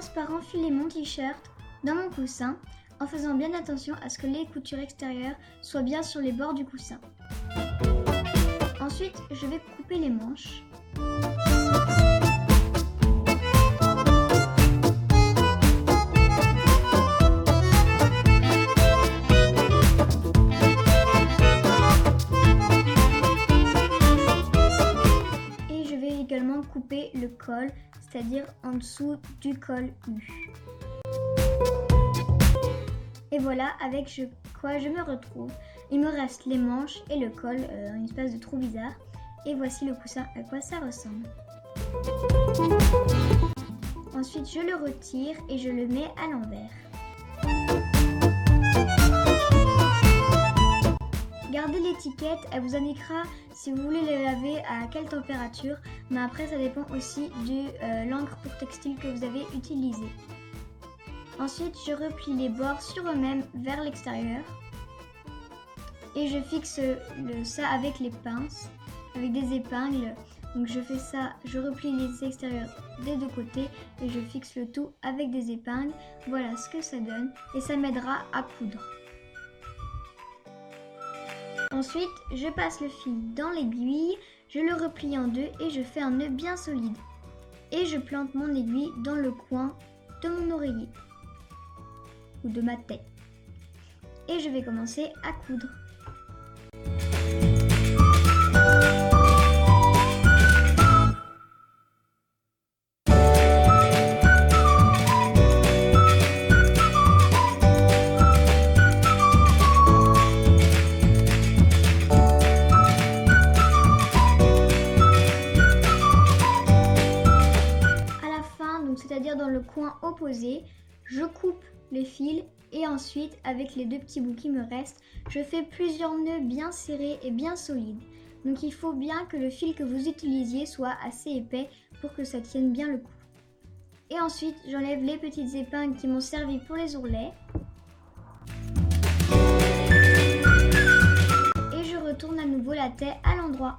commence par enfiler mon t-shirt dans mon coussin en faisant bien attention à ce que les coutures extérieures soient bien sur les bords du coussin. Ensuite, je vais couper les manches. Et je vais également couper le col, c'est-à-dire en dessous du col U. Et voilà avec quoi je me retrouve. Il me reste les manches et le col, une espèce de trou bizarre. Et voici le coussin à quoi ça ressemble. Ensuite, je le retire et je le mets à l'envers. Gardez l'étiquette, elle vous indiquera si vous voulez les laver à quelle température. Mais après, ça dépend aussi de l'encre pour textile que vous avez utilisée. Ensuite, je replie les bords sur eux-mêmes vers l'extérieur. Et je fixe ça avec les pinces, avec des épingles. Donc je fais ça, je replie les extérieurs des deux côtés et je fixe le tout avec des épingles. Voilà ce que ça donne et ça m'aidera à coudre. Ensuite, je passe le fil dans l'aiguille, je le replie en deux et je fais un nœud bien solide. Et je plante mon aiguille dans le coin de mon oreiller ou de ma tête. Et je vais commencer à coudre. C'est-à-dire dans le coin opposé, je coupe les fils et ensuite avec les deux petits bouts qui me restent, je fais plusieurs nœuds bien serrés et bien solides. Donc il faut bien que le fil que vous utilisiez soit assez épais pour que ça tienne bien le coup. Et ensuite, j'enlève les petites épingles qui m'ont servi pour les ourlets. Et je retourne à nouveau la taie à l'endroit.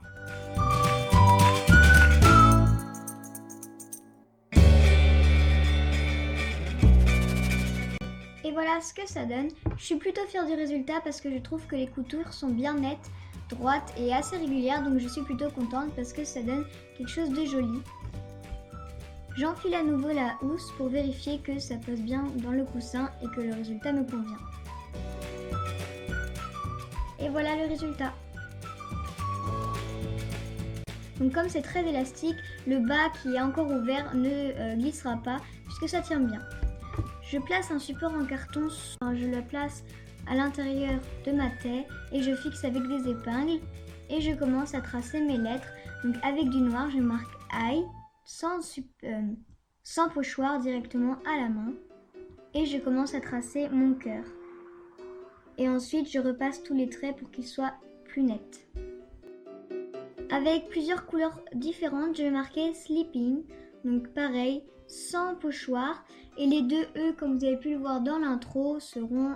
Et voilà ce que ça donne. Je suis plutôt fière du résultat parce que je trouve que les coutures sont bien nettes, droites et assez régulières. Donc je suis plutôt contente parce que ça donne quelque chose de joli. J'enfile à nouveau la housse pour vérifier que ça passe bien dans le coussin et que le résultat me convient. Et voilà le résultat. Donc comme c'est très élastique, le bas qui est encore ouvert ne glissera pas puisque ça tient bien. Je place un support en carton, je le place à l'intérieur de ma taie et je fixe avec des épingles et je commence à tracer mes lettres. Donc avec du noir, je marque I sans pochoir directement à la main et je commence à tracer mon cœur. Et ensuite, je repasse tous les traits pour qu'ils soient plus nets. Avec plusieurs couleurs différentes, je vais marquer Sleeping, donc pareil, sans pochoir. Et les deux E, comme vous avez pu le voir dans l'intro, seront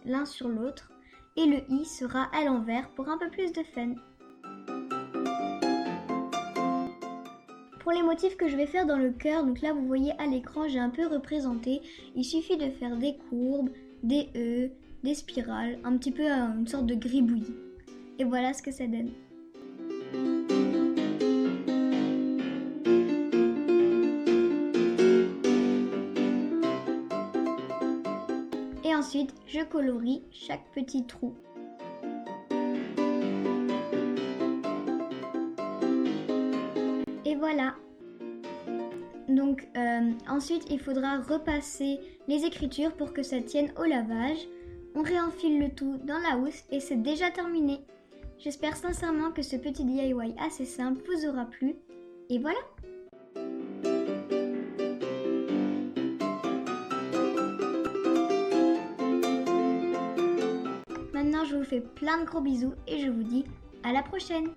l'un sur l'autre. Et le I sera à l'envers pour un peu plus de fun. Pour les motifs que je vais faire dans le cœur, donc là vous voyez à l'écran, j'ai un peu représenté. Il suffit de faire des courbes, des E, des spirales, un petit peu une sorte de gribouillis. Et voilà ce que ça donne. Et ensuite, je colorie chaque petit trou. Et voilà. Donc ensuite, il faudra repasser les écritures pour que ça tienne au lavage. On réenfile le tout dans la housse et c'est déjà terminé. J'espère sincèrement que ce petit DIY assez simple vous aura plu. Et voilà. Maintenant, je vous fais plein de gros bisous et je vous dis à la prochaine.